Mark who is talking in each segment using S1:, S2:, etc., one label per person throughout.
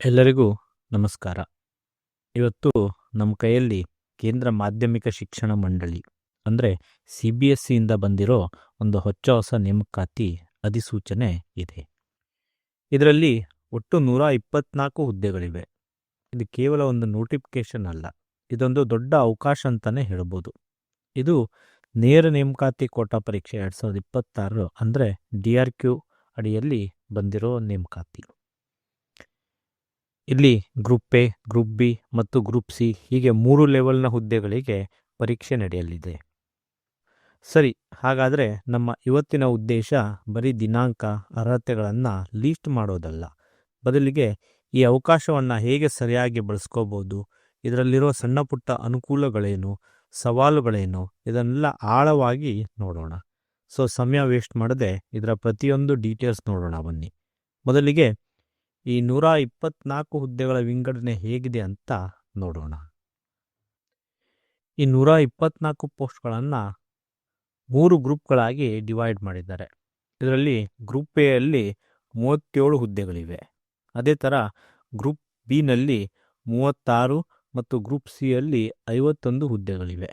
S1: ಎಲ್ಲರಿಗೂ ನಮಸ್ಕಾರ. ಇವತ್ತು ನಮ್ಮ ಕೈಯಲ್ಲಿ ಕೇಂದ್ರ ಮಾಧ್ಯಮಿಕ ಶಿಕ್ಷಣ ಮಂಡಳಿ ಅಂದರೆ CBSEಯಿಂದ ಬಂದಿರೋ ಒಂದು ಹೊಸ ನೇಮಕಾತಿ ಅಧಿಸೂಚನೆ ಇದೆ. ಇದರಲ್ಲಿ ಒಟ್ಟು 124 ಹುದ್ದೆಗಳಿವೆ. ಇದು ಕೇವಲ ಒಂದು ನೋಟಿಫಿಕೇಶನ್ ಅಲ್ಲ, ಇದೊಂದು ದೊಡ್ಡ ಅವಕಾಶ ಅಂತಲೇ ಹೇಳ್ಬೋದು. ಇದು ನೇರ ನೇಮಕಾತಿ ಕೋಟಾ ಪರೀಕ್ಷೆ 2026 ಅಂದರೆ DRQ ಅಡಿಯಲ್ಲಿ ಬಂದಿರೋ ನೇಮಕಾತಿ. ಇಲ್ಲಿ ಗ್ರೂಪ್ ಎ, ಗ್ರೂಪ್ ಬಿ ಮತ್ತು ಗ್ರೂಪ್ ಸಿ ಹೀಗೆ 3 ಲೆವೆಲ್ನ ಹುದ್ದೆಗಳಿಗೆ ಪರೀಕ್ಷೆ ನಡೆಯಲಿದೆ. ಸರಿ, ಹಾಗಾದರೆ ನಮ್ಮ ಇವತ್ತಿನ ಉದ್ದೇಶ ಬರೀ ದಿನಾಂಕ, ಅರ್ಹತೆಗಳನ್ನು ಲೀಸ್ಟ್ ಮಾಡೋದಲ್ಲ. ಬದಲಿಗೆ ಈ ಅವಕಾಶವನ್ನು ಹೇಗೆ ಸರಿಯಾಗಿ ಬಳಸ್ಕೋಬೋದು, ಇದರಲ್ಲಿರೋ ಸಣ್ಣ ಪುಟ್ಟ ಅನುಕೂಲಗಳೇನು, ಸವಾಲುಗಳೇನು, ಇದನ್ನೆಲ್ಲ ಆಳವಾಗಿ ನೋಡೋಣ. ಸಮಯ ವೇಸ್ಟ್ ಮಾಡದೆ ಇದರ ಪ್ರತಿಯೊಂದು ಡೀಟೇಲ್ಸ್ ನೋಡೋಣ ಬನ್ನಿ. ಮೊದಲಿಗೆ ಈ 124 ಹುದ್ದೆಗಳ ವಿಂಗಡಣೆ ಹೇಗಿದೆ ಅಂತ ನೋಡೋಣ. ಈ 124 ಪೋಸ್ಟ್ಗಳನ್ನು 3 ಗ್ರೂಪ್ಗಳಾಗಿ ಡಿವೈಡ್ ಮಾಡಿದ್ದಾರೆ. ಇದರಲ್ಲಿ ಗ್ರೂಪ್ ಎ ಅಲ್ಲಿ 37 ಹುದ್ದೆಗಳಿವೆ. ಅದೇ ಥರ ಗ್ರೂಪ್ ಬಿನಲ್ಲಿ 36 ಮತ್ತು ಗ್ರೂಪ್ ಸಿ ಅಲ್ಲಿ 51 ಹುದ್ದೆಗಳಿವೆ.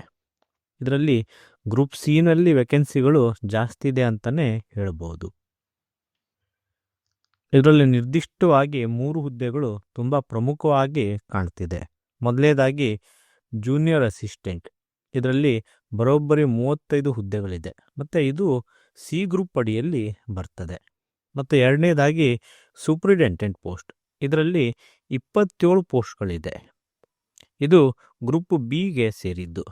S1: ಇದರಲ್ಲಿ ಗ್ರೂಪ್ ಸಿನಲ್ಲಿ ವೇಕೆನ್ಸಿಗಳು ಜಾಸ್ತಿ ಇದೆ ಅಂತಲೇ ಹೇಳ್ಬೋದು. ಇದರಲ್ಲಿ ನಿರ್ದಿಷ್ಟವಾಗಿ 3 ಹುದ್ದೆಗಳು ತುಂಬ ಪ್ರಮುಖವಾಗಿ ಕಾಣ್ತಿದೆ. ಮೊದಲನೇದಾಗಿ ಜೂನಿಯರ್ ಅಸಿಸ್ಟೆಂಟ್. ಇದರಲ್ಲಿ ಬರೋಬ್ಬರಿ 35 ಹುದ್ದೆಗಳಿದೆ ಮತ್ತು ಇದು ಸಿ ಗ್ರೂಪ್ ಅಡಿಯಲ್ಲಿ ಬರ್ತದೆ. ಮತ್ತು ಎರಡನೇದಾಗಿ ಸೂಪ್ರಿಡೆಂಟೆಂಟ್ ಪೋಸ್ಟ್. ಇದರಲ್ಲಿ 27 ಪೋಸ್ಟ್ಗಳಿದೆ. ಇದು ಗ್ರೂಪ್ ಬಿಗೆ ಸೇರಿದ್ದು.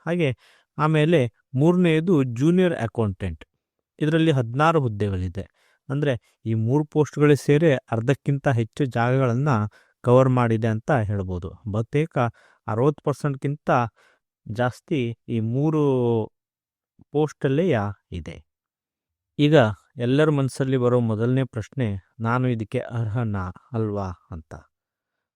S1: ಹಾಗೆ ಆಮೇಲೆ ಮೂರನೆಯದು ಜೂನಿಯರ್ ಅಕೌಂಟೆಂಟ್. ಇದರಲ್ಲಿ 16 ಹುದ್ದೆಗಳಿದೆ. ಅಂದರೆ ಈ 3 ಪೋಸ್ಟ್ಗಳು ಸೇರಿ ಅರ್ಧಕ್ಕಿಂತ ಹೆಚ್ಚು ಜಾಗಗಳನ್ನು ಕವರ್ ಮಾಡಿದೆ ಅಂತ ಹೇಳ್ಬೋದು. ಬಹುತೇಕ 60%ಕ್ಕಿಂತ ಜಾಸ್ತಿ ಈ 3 ಪೋಸ್ಟಲ್ಲೇ ಇದೆ. ಈಗ ಎಲ್ಲರ ಮನಸ್ಸಲ್ಲಿ ಬರೋ ಮೊದಲನೇ ಪ್ರಶ್ನೆ, ನಾನು ಇದಕ್ಕೆ ಅರ್ಹನಾ ಅಲ್ವಾ ಅಂತ.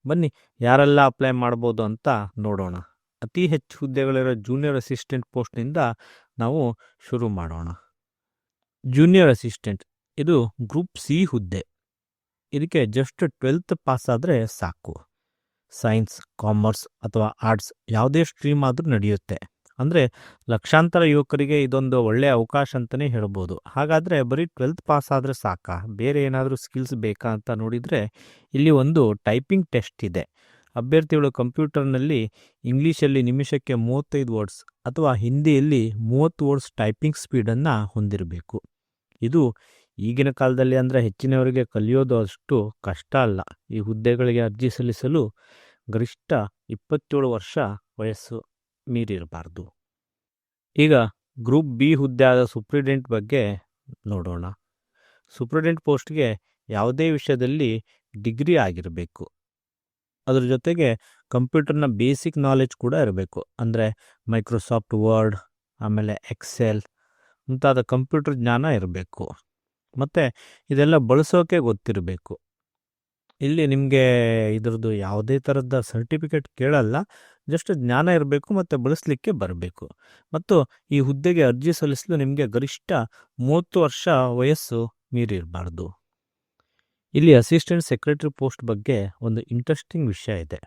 S1: ಬನ್ನಿ, ಯಾರೆಲ್ಲ ಅಪ್ಲೈ ಮಾಡ್ಬೋದು ಅಂತ ನೋಡೋಣ. ಅತಿ ಹೆಚ್ಚು ಹುದ್ದೆಗಳಿರೋ ಜೂನಿಯರ್ ಅಸಿಸ್ಟೆಂಟ್ ಪೋಸ್ಟ್ನಿಂದ ನಾವು ಶುರು ಮಾಡೋಣ. ಜೂನಿಯರ್ ಅಸಿಸ್ಟೆಂಟ್ ಇದು ಗ್ರೂಪ್ ಸಿ ಹುದ್ದೆ. ಇದಕ್ಕೆ ಜಸ್ಟ್ 12th ಪಾಸ್ ಆದರೆ ಸಾಕು. ಸೈನ್ಸ್, ಕಾಮರ್ಸ್ ಅಥವಾ ಆರ್ಟ್ಸ್ ಯಾವುದೇ ಸ್ಟ್ರೀಮ್ ಆದರೂ ನಡೆಯುತ್ತೆ. ಅಂದರೆ ಲಕ್ಷಾಂತರ ಯುವಕರಿಗೆ ಇದೊಂದು ಒಳ್ಳೆಯ ಅವಕಾಶ ಅಂತಲೇ ಹೇಳ್ಬೋದು. ಹಾಗಾದರೆ ಬರೀ 12th ಪಾಸ್ ಆದರೆ ಸಾಕಾ, ಬೇರೆ ಏನಾದರೂ ಸ್ಕಿಲ್ಸ್ ಬೇಕಾ ಅಂತ ನೋಡಿದರೆ ಇಲ್ಲಿ ಒಂದು ಟೈಪಿಂಗ್ ಟೆಸ್ಟ್ ಇದೆ. ಅಭ್ಯರ್ಥಿಗಳು ಕಂಪ್ಯೂಟರ್ನಲ್ಲಿ ಇಂಗ್ಲೀಷಲ್ಲಿ ನಿಮಿಷಕ್ಕೆ 35 ವರ್ಡ್ಸ್ ಅಥವಾ ಹಿಂದಿಯಲ್ಲಿ 30 ವರ್ಡ್ಸ್ ಟೈಪಿಂಗ್ ಸ್ಪೀಡನ್ನು ಹೊಂದಿರಬೇಕು. ಇದು ಈಗಿನ ಕಾಲದಲ್ಲಿ ಅಂದರೆ ಹೆಚ್ಚಿನವರಿಗೆ ಕಲಿಯೋದು ಅಷ್ಟು ಕಷ್ಟ ಅಲ್ಲ. ಈ ಹುದ್ದೆಗಳಿಗೆ ಅರ್ಜಿ ಸಲ್ಲಿಸಲು ಗರಿಷ್ಠ 27 ವರ್ಷ ವಯಸ್ಸು ಮೀರಿರಬಾರ್ದು. ಈಗ ಗ್ರೂಪ್ ಬಿ ಹುದ್ದೆ ಆದ ಸೂಪ್ರಿಡೆಂಟ್ ಬಗ್ಗೆ ನೋಡೋಣ. ಸೂಪ್ರಿಡೆಂಟ್ ಪೋಸ್ಟ್ಗೆ ಯಾವುದೇ ವಿಷಯದಲ್ಲಿ ಡಿಗ್ರಿ ಆಗಿರಬೇಕು. ಅದ್ರ ಜೊತೆಗೆ ಕಂಪ್ಯೂಟರ್ನ ಬೇಸಿಕ್ ನಾಲೆಜ್ ಕೂಡ ಇರಬೇಕು. ಅಂದರೆ ಮೈಕ್ರೋಸಾಫ್ಟ್ ವರ್ಡ್, ಆಮೇಲೆ ಎಕ್ಸೆಲ್ ಮುಂತಾದ ಕಂಪ್ಯೂಟರ್ ಜ್ಞಾನ ಇರಬೇಕು. ಮತ್ತು ಇದೆಲ್ಲ ಬಳಸೋಕೆ ಗೊತ್ತಿರಬೇಕು. ಇಲ್ಲಿ ನಿಮಗೆ ಇದ್ರದ್ದು ಯಾವುದೇ ಥರದ ಸರ್ಟಿಫಿಕೇಟ್ ಕೇಳಲ್ಲ, ಜಸ್ಟ್ ಜ್ಞಾನ ಇರಬೇಕು ಮತ್ತು ಬಳಸಲಿಕ್ಕೆ ಬರಬೇಕು. ಮತ್ತು ಈ ಹುದ್ದೆಗೆ ಅರ್ಜಿ ಸಲ್ಲಿಸಲು ನಿಮಗೆ ಗರಿಷ್ಠ 30 ವರ್ಷ ವಯಸ್ಸು ಮೀರಿರಬಾರ್ದು. ಇಲ್ಲಿ ಅಸಿಸ್ಟೆಂಟ್ ಸೆಕ್ರೆಟರಿ ಪೋಸ್ಟ್ ಬಗ್ಗೆ ಒಂದು ಇಂಟ್ರೆಸ್ಟಿಂಗ್ ವಿಷಯ ಇದೆ.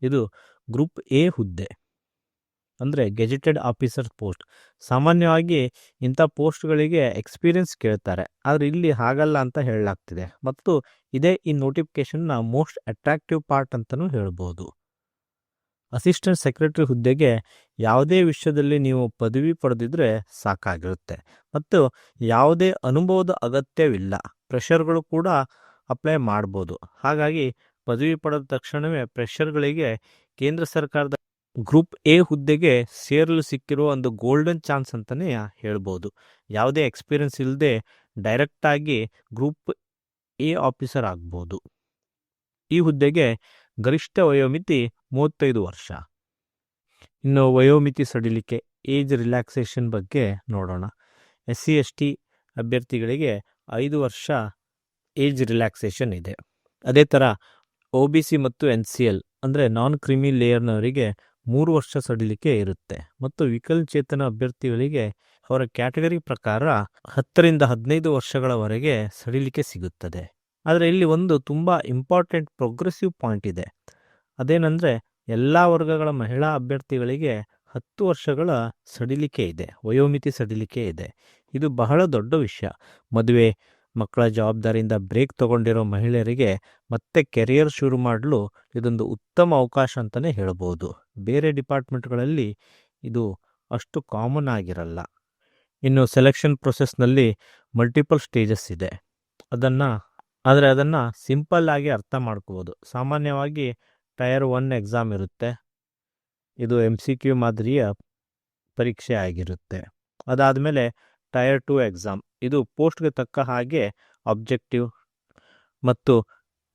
S1: ಇದು ಗ್ರೂಪ್ ಎ ಹುದ್ದೆ, ಅಂದರೆ ಗೆಜೆಟೆಡ್ ಆಫೀಸರ್ ಪೋಸ್ಟ್. ಸಾಮಾನ್ಯವಾಗಿ ಇಂಥ ಪೋಸ್ಟ್ಗಳಿಗೆ ಎಕ್ಸ್ಪೀರಿಯನ್ಸ್ ಕೇಳ್ತಾರೆ, ಆದರೆ ಇಲ್ಲಿ ಹಾಗಲ್ಲ ಅಂತ ಹೇಳಲಾಗ್ತಿದೆ. ಮತ್ತು ಇದೇ ಈ ನೋಟಿಫಿಕೇಶನ್ನ ಮೋಸ್ಟ್ ಅಟ್ರಾಕ್ಟಿವ್ ಪಾರ್ಟ್ ಅಂತಲೂ ಹೇಳ್ಬೋದು. ಅಸಿಸ್ಟೆಂಟ್ ಸೆಕ್ರೆಟರಿ ಹುದ್ದೆಗೆ ಯಾವುದೇ ವಿಷಯದಲ್ಲಿ ನೀವು ಪದವಿ ಪಡೆದಿದ್ರೆ ಸಾಕಾಗಿರುತ್ತೆ ಮತ್ತು ಯಾವುದೇ ಅನುಭವದ ಅಗತ್ಯವಿಲ್ಲ. ಫ್ರೆಷರ್ಗಳು ಕೂಡ ಅಪ್ಲೈ ಮಾಡ್ಬೋದು. ಹಾಗಾಗಿ ಪದವಿ ಪಡೆದ ತಕ್ಷಣವೇ ಫ್ರೆಷರ್ಗಳಿಗೆ ಕೇಂದ್ರ ಸರ್ಕಾರದ ಗ್ರೂಪ್ ಎ ಹುದ್ದೆಗೆ ಸೇರಲು ಸಿಕ್ಕಿರೋ ಒಂದು ಗೋಲ್ಡನ್ ಚಾನ್ಸ್ ಅಂತಲೇ ಹೇಳ್ಬೋದು. ಯಾವುದೇ ಎಕ್ಸ್ಪೀರಿಯನ್ಸ್ ಇಲ್ಲದೆ ಡೈರೆಕ್ಟಾಗಿ ಗ್ರೂಪ್ ಎ ಆಫೀಸರ್ ಆಗ್ಬೋದು. ಈ ಹುದ್ದೆಗೆ ಗರಿಷ್ಠ ವಯೋಮಿತಿ 35 ವರ್ಷ. ಇನ್ನು ವಯೋಮಿತಿ ಸಡಿಲಿಕೆ, ಏಜ್ ರಿಲ್ಯಾಕ್ಸೇಷನ್ ಬಗ್ಗೆ ನೋಡೋಣ. SC/ST ಅಭ್ಯರ್ಥಿಗಳಿಗೆ 5 ವರ್ಷ ಏಜ್ ರಿಲ್ಯಾಕ್ಸೇಷನ್ ಇದೆ. ಅದೇ ಥರ OBC ಮತ್ತು NCL ಅಂದರೆ ನಾನ್ ಕ್ರಿಮಿ ಲೇಯರ್ನವರಿಗೆ 3 ವರ್ಷ ಸಡಿಲಿಕೆ ಇರುತ್ತೆ. ಮತ್ತು ವಿಕಲಚೇತನ ಅಭ್ಯರ್ಥಿಗಳಿಗೆ ಅವರ ಕ್ಯಾಟಗರಿ ಪ್ರಕಾರ 10 ರಿಂದ 15 ವರ್ಷಗಳವರೆಗೆ ಸಡಿಲಿಕೆ ಸಿಗುತ್ತದೆ. ಆದರೆ ಇಲ್ಲಿ ಒಂದು ತುಂಬ ಇಂಪಾರ್ಟೆಂಟ್ ಪ್ರೋಗ್ರೆಸಿವ್ ಪಾಯಿಂಟ್ ಇದೆ. ಅದೇನೆಂದರೆ ಎಲ್ಲ ವರ್ಗಗಳ ಮಹಿಳಾ ಅಭ್ಯರ್ಥಿಗಳಿಗೆ 10 ವರ್ಷಗಳ ಸಡಿಲಿಕೆ ಇದೆ, ವಯೋಮಿತಿ ಸಡಿಲಿಕೆ ಇದೆ. ಇದು ಬಹಳ ದೊಡ್ಡ ವಿಷಯ. ಮದುವೆ, ಮಕ್ಕಳ ಜವಾಬ್ದಾರಿಯಿಂದ ಬ್ರೇಕ್ ತಗೊಂಡಿರೋ ಮಹಿಳೆಯರಿಗೆ ಮತ್ತೆ ಕೆರಿಯರ್ ಶುರು ಮಾಡಲು ಇದೊಂದು ಉತ್ತಮ ಅವಕಾಶ ಅಂತಲೇ ಹೇಳ್ಬೋದು. ಬೇರೆ ಡಿಪಾರ್ಟ್ಮೆಂಟ್ಗಳಲ್ಲಿ ಇದು ಅಷ್ಟು ಕಾಮನ್ ಆಗಿರಲ್ಲ. ಇನ್ನು ಸೆಲೆಕ್ಷನ್ ಪ್ರೊಸೆಸ್ನಲ್ಲಿ ಮಲ್ಟಿಪಲ್ ಸ್ಟೇಜಸ್ ಇದೆ. ಆದರೆ ಅದನ್ನು ಸಿಂಪಲ್ ಆಗಿ ಅರ್ಥ ಮಾಡ್ಕೋಬೋದು. ಸಾಮಾನ್ಯವಾಗಿ ಟೈರ್ 1 ಎಕ್ಸಾಮ್ ಇರುತ್ತೆ. ಇದು MCQ ಮಾದರಿಯ ಪರೀಕ್ಷೆ ಆಗಿರುತ್ತೆ. ಅದಾದಮೇಲೆ ಟೈರ್ 2 ಎಕ್ಸಾಮ್. ಇದು ಪೋಸ್ಟ್ಗೆ ತಕ್ಕ ಹಾಗೆ ಆಬ್ಜೆಕ್ಟಿವ್ ಮತ್ತು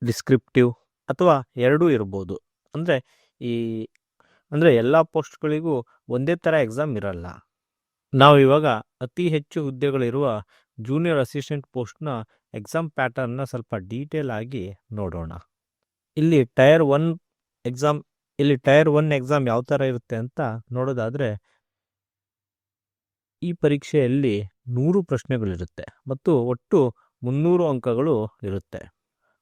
S1: ಡಿಸ್ಕ್ರಿಪ್ಟಿವ್ ಅಥವಾ ಎರಡೂ ಇರ್ಬೋದು. ಅಂದರೆ ಎಲ್ಲ ಪೋಸ್ಟ್ಗಳಿಗೂ ಒಂದೇ ಥರ ಎಕ್ಸಾಮ್ ಇರಲ್ಲ. ನಾವು ಇವಾಗ ಅತಿ ಹೆಚ್ಚು ಹುದ್ದೆಗಳಿರುವ ಜೂನಿಯರ್ ಅಸಿಸ್ಟೆಂಟ್ ಪೋಸ್ಟ್ನ ಎಕ್ಸಾಮ್ ಪ್ಯಾಟರ್ನ್ನ ಸ್ವಲ್ಪ ಡೀಟೇಲ್ ಆಗಿ ನೋಡೋಣ. ಇಲ್ಲಿ ಟೈರ್ 1 ಎಕ್ಸಾಮ್ ಯಾವ ಥರ ಇರುತ್ತೆ ಅಂತ ನೋಡೋದಾದರೆ, ಈ ಪರೀಕ್ಷೆಯಲ್ಲಿ 100 ಪ್ರಶ್ನೆಗಳಿರುತ್ತೆ ಮತ್ತು ಒಟ್ಟು 300 ಅಂಕಗಳು ಇರುತ್ತೆ.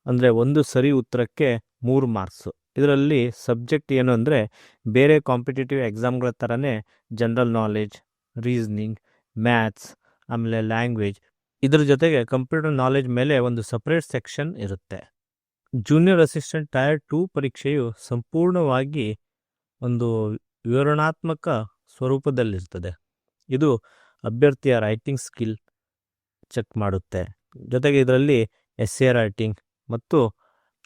S1: ಅಂದರೆ ಒಂದು ಸರಿ ಉತ್ತರಕ್ಕೆ 3 ಮಾರ್ಕ್ಸು. ಇದರಲ್ಲಿ ಸಬ್ಜೆಕ್ಟ್ ಏನು ಅಂದರೆ ಬೇರೆ ಕಾಂಪಿಟೇಟಿವ್ ಎಕ್ಸಾಮ್ಗಳ ಥರನೇ ಜನರಲ್ ನಾಲೆಡ್ಜ್, ರೀಸನಿಂಗ್, ಮ್ಯಾಥ್ಸ್, ಆಮೇಲೆ ಲ್ಯಾಂಗ್ವೇಜ್, ಇದರ ಜೊತೆಗೆ ಕಂಪ್ಯೂಟರ್ ನಾಲೆಡ್ಜ್ ಮೇಲೆ ಒಂದು ಸಪ್ರೇಟ್ ಸೆಕ್ಷನ್ ಇರುತ್ತೆ. ಜೂನಿಯರ್ ಅಸಿಸ್ಟೆಂಟ್ ಟೈರ್ 2 ಪರೀಕ್ಷೆಯು ಸಂಪೂರ್ಣವಾಗಿ ಒಂದು ವಿವರಣಾತ್ಮಕ ಸ್ವರೂಪದಲ್ಲಿರ್ತದೆ. ಇದು ಅಭ್ಯರ್ಥಿಯ ರೈಟಿಂಗ್ ಸ್ಕಿಲ್ ಚೆಕ್ ಮಾಡುತ್ತೆ. ಜೊತೆಗೆ ಇದರಲ್ಲಿ ಎಸ್ಸೆ ರೈಟಿಂಗ್ ಮತ್ತು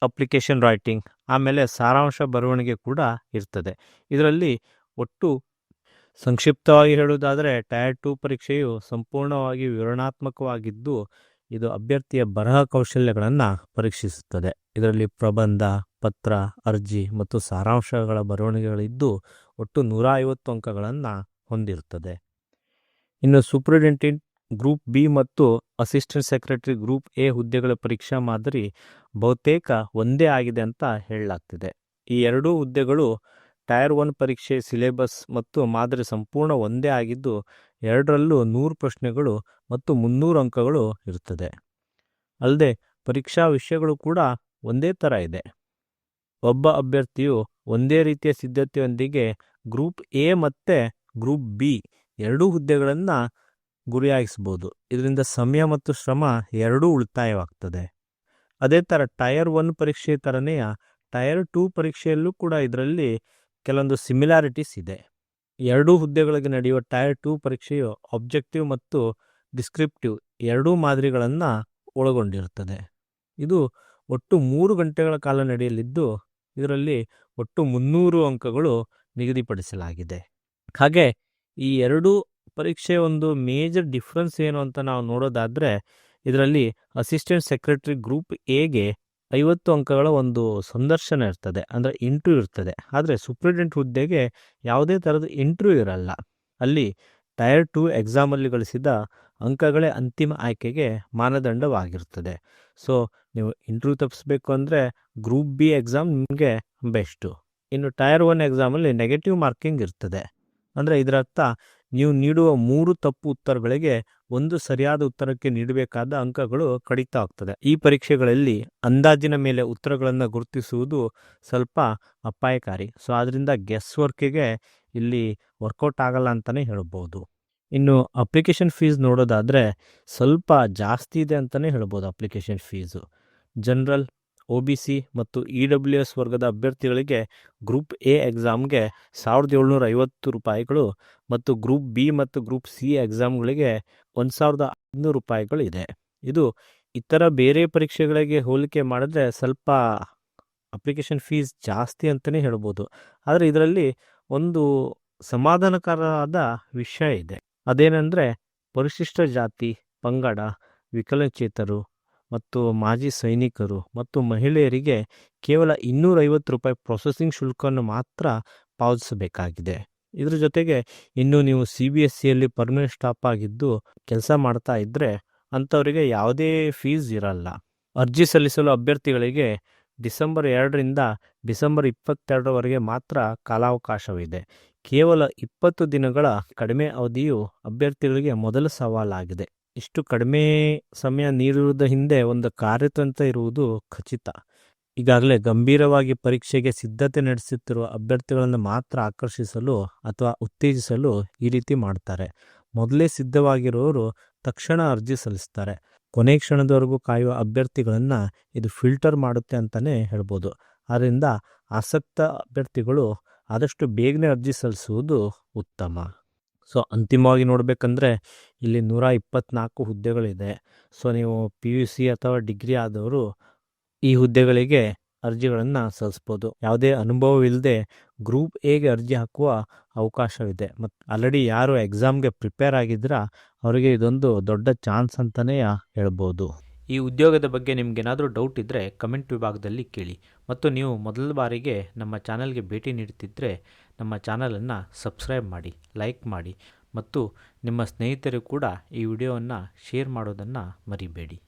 S1: ಅಪ್ಲಿಕೇಶನ್ ರೈಟಿಂಗ್, ಆಮೇಲೆ ಸಾರಾಂಶ ಬರವಣಿಗೆ ಕೂಡ ಇರ್ತದೆ. ಇದರಲ್ಲಿ ಒಟ್ಟು ಸಂಕ್ಷಿಪ್ತವಾಗಿ ಹೇಳುವುದಾದರೆ ಟೈರ್ 2 ಪರೀಕ್ಷೆಯು ಸಂಪೂರ್ಣವಾಗಿ ವಿವರಣಾತ್ಮಕವಾಗಿದ್ದು ಇದು ಅಭ್ಯರ್ಥಿಯ ಬರಹ ಕೌಶಲ್ಯಗಳನ್ನು ಪರೀಕ್ಷಿಸುತ್ತದೆ. ಇದರಲ್ಲಿ ಪ್ರಬಂಧ, ಪತ್ರ, ಅರ್ಜಿ ಮತ್ತು ಸಾರಾಂಶಗಳ ಬರವಣಿಗೆಗಳಿದ್ದು ಒಟ್ಟು 150 ಅಂಕಗಳನ್ನು ಹೊಂದಿರುತ್ತದೆ. ಇನ್ನು ಸೂಪರಿಂಟೆಂಡೆಂಟ್ ಗ್ರೂಪ್ ಬಿ ಮತ್ತು ಅಸಿಸ್ಟೆಂಟ್ ಸೆಕ್ರೆಟರಿ ಗ್ರೂಪ್ ಎ ಹುದ್ದೆಗಳ ಪರೀಕ್ಷಾ ಮಾದರಿ ಬಹುತೇಕ ಒಂದೇ ಆಗಿದೆ ಅಂತ ಹೇಳಲಾಗ್ತಿದೆ. ಈ ಎರಡೂ ಹುದ್ದೆಗಳು ಟೈರ್ 1 ಪರೀಕ್ಷೆ ಸಿಲೆಬಸ್ ಮತ್ತು ಮಾದರಿ ಸಂಪೂರ್ಣ ಒಂದೇ ಆಗಿದ್ದು ಎರಡರಲ್ಲೂ 100 ಪ್ರಶ್ನೆಗಳು ಮತ್ತು 300 ಅಂಕಗಳು ಇರುತ್ತದೆ. ಅಲ್ಲದೆ ಪರೀಕ್ಷಾ ವಿಷಯಗಳು ಕೂಡ ಒಂದೇ ಥರ ಇದೆ. ಒಬ್ಬ ಅಭ್ಯರ್ಥಿಯು ಒಂದೇ ರೀತಿಯ ಸಿದ್ಧತೆಯೊಂದಿಗೆ ಗ್ರೂಪ್ ಎ ಮತ್ತು ಗ್ರೂಪ್ ಬಿ ಎರಡೂ ಹುದ್ದೆಗಳನ್ನು ಗುರಿಯಾಗಿಸ್ಬೋದು. ಇದರಿಂದ ಸಮಯ ಮತ್ತು ಶ್ರಮ ಎರಡೂ ಉಳಿತಾಯವಾಗ್ತದೆ. ಅದೇ ಥರ ಟೈರ್ 1 ಪರೀಕ್ಷೆ ಥರನೇ ಟೈರ್ 2 ಪರೀಕ್ಷೆಯಲ್ಲೂ ಕೂಡ ಇದರಲ್ಲಿ ಕೆಲವೊಂದು ಸಿಮಿಲಾರಿಟೀಸ್ ಇದೆ. ಎರಡೂ ಹುದ್ದೆಗಳಿಗೆ ನಡೆಯುವ ಟೈರ್ 2 ಪರೀಕ್ಷೆಯು ಆಬ್ಜೆಕ್ಟಿವ್ ಮತ್ತು ಡಿಸ್ಕ್ರಿಪ್ಟಿವ್ ಎರಡೂ ಮಾದರಿಗಳನ್ನು ಒಳಗೊಂಡಿರುತ್ತದೆ. ಇದು ಒಟ್ಟು 3 ಗಂಟೆಗಳ ಕಾಲ ನಡೆಯಲಿದ್ದು ಇದರಲ್ಲಿ ಒಟ್ಟು 300 ಅಂಕಗಳು ನಿಗದಿಪಡಿಸಲಾಗಿದೆ. ಹಾಗೆ ಈ ಎರಡೂ ಪರೀಕ್ಷೆಯ ಒಂದು ಮೇಜರ್ ಡಿಫ್ರೆನ್ಸ್ ಏನು ಅಂತ ನಾವು ನೋಡೋದಾದರೆ, ಇದರಲ್ಲಿ ಅಸಿಸ್ಟೆಂಟ್ ಸೆಕ್ರೆಟರಿ ಗ್ರೂಪ್ ಎಗೆ 50 ಅಂಕಗಳ ಒಂದು ಸಂದರ್ಶನ ಇರ್ತದೆ, ಅಂದರೆ ಇಂಟರ್ವ್ಯೂ ಇರ್ತದೆ. ಆದರೆ ಸೂಪರಿಂಟೆಂಡೆಂಟ್ ಹುದ್ದೆಗೆ ಯಾವುದೇ ಥರದ ಇಂಟರ್ವ್ಯೂ ಇರಲ್ಲ. ಅಲ್ಲಿ ಟೈರ್ 2 ಎಕ್ಸಾಮಲ್ಲಿ ಗಳಿಸಿದ ಅಂಕಗಳೇ ಅಂತಿಮ ಆಯ್ಕೆಗೆ ಮಾನದಂಡವಾಗಿರ್ತದೆ. ಸೊ ನೀವು ಇಂಟರ್ವ್ಯೂ ತಪ್ಪಿಸ್ಬೇಕು ಅಂದರೆ ಗ್ರೂಪ್ ಬಿ ಎಕ್ಸಾಮ್ ನಿಮಗೆ ಬೆಸ್ಟು. ಇನ್ನು ಟೈರ್ 1 ಎಕ್ಸಾಮಲ್ಲಿ ನೆಗೆಟಿವ್ ಮಾರ್ಕಿಂಗ್ ಇರ್ತದೆ. ಅಂದರೆ ಇದರರ್ಥ ನೀವು ನೀಡುವ 3 ತಪ್ಪು ಉತ್ತರಗಳಿಗೆ 1 ಸರಿಯಾದ ಉತ್ತರಕ್ಕೆ ನೀಡಬೇಕಾದ ಅಂಕಗಳು ಕಡಿತ ಆಗ್ತದೆ. ಈ ಪರೀಕ್ಷೆಗಳಲ್ಲಿ ಅಂದಾಜಿನ ಮೇಲೆ ಉತ್ತರಗಳನ್ನು ಗುರುತಿಸುವುದು ಸ್ವಲ್ಪ ಅಪಾಯಕಾರಿ. ಸೊ ಅದರಿಂದ ಗೆಸ್ ವರ್ಕಿಗೆ ಇಲ್ಲಿ ವರ್ಕೌಟ್ ಆಗಲ್ಲ ಅಂತಲೇ ಹೇಳ್ಬೋದು. ಇನ್ನು ಅಪ್ಲಿಕೇಶನ್ ಫೀಸ್ ನೋಡೋದಾದರೆ ಸ್ವಲ್ಪ ಜಾಸ್ತಿ ಇದೆ ಅಂತಲೇ ಹೇಳ್ಬೋದು. ಅಪ್ಲಿಕೇಶನ್ ಫೀಸು ಜನರಲ್, OBC ಮತ್ತು EWS ವರ್ಗದ ಅಭ್ಯರ್ಥಿಗಳಿಗೆ ಗ್ರೂಪ್ ಎ ಎಕ್ಸಾಮ್ಗೆ 1750 ರೂಪಾಯಿಗಳು ಮತ್ತು ಗ್ರೂಪ್ ಬಿ ಮತ್ತು ಗ್ರೂಪ್ ಸಿ ಎಕ್ಸಾಮ್ಗಳಿಗೆ 1500 ರೂಪಾಯಿಗಳು ಇದೆ. ಇದು ಇತರ ಬೇರೆ ಪರೀಕ್ಷೆಗಳಿಗೆ ಹೋಲಿಕೆ ಮಾಡಿದ್ರೆ ಸ್ವಲ್ಪ ಅಪ್ಲಿಕೇಶನ್ ಫೀಸ್ ಜಾಸ್ತಿ ಅಂತಲೇ ಹೇಳ್ಬೋದು. ಆದರೆ ಇದರಲ್ಲಿ ಒಂದು ಸಮಾಧಾನಕರವಾದ ವಿಷಯ ಇದೆ. ಅದೇನೆಂದರೆ ಪರಿಶಿಷ್ಟ ಜಾತಿ, ಪಂಗಡ, ವಿಕಲಚೇತರು ಮತ್ತು ಮಾಜಿ ಸೈನಿಕರು ಮತ್ತು ಮಹಿಳೆಯರಿಗೆ ಕೇವಲ 250 ರೂಪಾಯಿ ಪ್ರೊಸೆಸಿಂಗ್ ಶುಲ್ಕವನ್ನು ಮಾತ್ರ ಪಾವತಿಸಬೇಕಾಗಿದೆ. ಇದರ ಜೊತೆಗೆ ಇನ್ನು ನೀವು CBSEಯಲ್ಲಿ ಪರ್ಮನೆಂಟ್ ಸ್ಟಾಫ್ ಆಗಿದ್ದು ಕೆಲಸ ಮಾಡ್ತಾ ಇದ್ದರೆ ಅಂಥವರಿಗೆ ಯಾವುದೇ ಫೀಸ್ ಇರಲ್ಲ. ಅರ್ಜಿ ಸಲ್ಲಿಸಲು ಅಭ್ಯರ್ಥಿಗಳಿಗೆ ಡಿಸೆಂಬರ್ 2ರಿಂದ ಡಿಸೆಂಬರ್ 22ರವರೆಗೆ ಮಾತ್ರ ಕಾಲಾವಕಾಶವಿದೆ. ಕೇವಲ 20 ದಿನಗಳ ಕಡಿಮೆ ಅವಧಿಯು ಅಭ್ಯರ್ಥಿಗಳಿಗೆ ಮೊದಲ ಸವಾಲಾಗಿದೆ. ಇಷ್ಟು ಕಡಿಮೆ ಸಮಯ ನೀಡಿರುವುದ ಹಿಂದೆ ಒಂದು ಕಾರ್ಯತಂತ್ರ ಇರುವುದು ಖಚಿತ. ಈಗಾಗಲೇ ಗಂಭೀರವಾಗಿ ಪರೀಕ್ಷೆಗೆ ಸಿದ್ಧತೆ ನಡೆಸುತ್ತಿರುವ ಅಭ್ಯರ್ಥಿಗಳನ್ನು ಮಾತ್ರ ಆಕರ್ಷಿಸಲು ಅಥವಾ ಉತ್ತೇಜಿಸಲು ಈ ರೀತಿ ಮಾಡ್ತಾರೆ. ಮೊದಲೇ ಸಿದ್ಧವಾಗಿರುವವರು ತಕ್ಷಣ ಅರ್ಜಿ ಸಲ್ಲಿಸ್ತಾರೆ. ಕೊನೆ ಕ್ಷಣದವರೆಗೂ ಕಾಯುವ ಅಭ್ಯರ್ಥಿಗಳನ್ನು ಇದು ಫಿಲ್ಟರ್ ಮಾಡುತ್ತೆ ಅಂತಲೇ ಹೇಳ್ಬೋದು. ಆದ್ದರಿಂದ ಆಸಕ್ತ ಅಭ್ಯರ್ಥಿಗಳು ಆದಷ್ಟು ಬೇಗನೆ ಅರ್ಜಿ ಸಲ್ಲಿಸುವುದು ಉತ್ತಮ. ಸೊ ಅಂತಿಮವಾಗಿ ನೋಡಬೇಕಂದ್ರೆ ಇಲ್ಲಿ 124 ಹುದ್ದೆಗಳಿದೆ. ಸೊ ನೀವು PUC ಅಥವಾ ಡಿಗ್ರಿ ಆದವರು ಈ ಹುದ್ದೆಗಳಿಗೆ ಅರ್ಜಿಗಳನ್ನು ಸಲ್ಲಿಸ್ಬೋದು. ಯಾವುದೇ ಅನುಭವವಿಲ್ಲದೆ ಗ್ರೂಪ್ ಎಗೆ ಅರ್ಜಿ ಹಾಕುವ ಅವಕಾಶವಿದೆ. ಮತ್ತು ಆಲ್ರೆಡಿ ಯಾರು ಎಕ್ಸಾಮ್ಗೆ ಪ್ರಿಪೇರ್ ಆಗಿದ್ದೀರಾ ಅವರಿಗೆ ಇದೊಂದು ದೊಡ್ಡ ಚಾನ್ಸ್ ಅಂತಲೇ ಹೇಳ್ಬೋದು. ಈ ಉದ್ಯೋಗದ ಬಗ್ಗೆ ನಿಮಗೇನಾದರೂ ಡೌಟ್ ಇದ್ದರೆ ಕಮೆಂಟ್ ವಿಭಾಗದಲ್ಲಿ ಕೇಳಿ. ಮತ್ತು ನೀವು ಮೊದಲ ಬಾರಿಗೆ ನಮ್ಮ ಚಾನಲ್ಗೆ ಭೇಟಿ ನೀಡುತ್ತಿದ್ದರೆ ನಮ್ಮ ಚಾನಲನ್ನು ಸಬ್ಸ್ಕ್ರೈಬ್ ಮಾಡಿ, ಲೈಕ್ ಮಾಡಿ ಮತ್ತು ನಿಮ್ಮ ಸ್ನೇಹಿತರು ಕೂಡ ಈ ವಿಡಿಯೋವನ್ನು ಶೇರ್ ಮಾಡೋದನ್ನು ಮರಿಬೇಡಿ.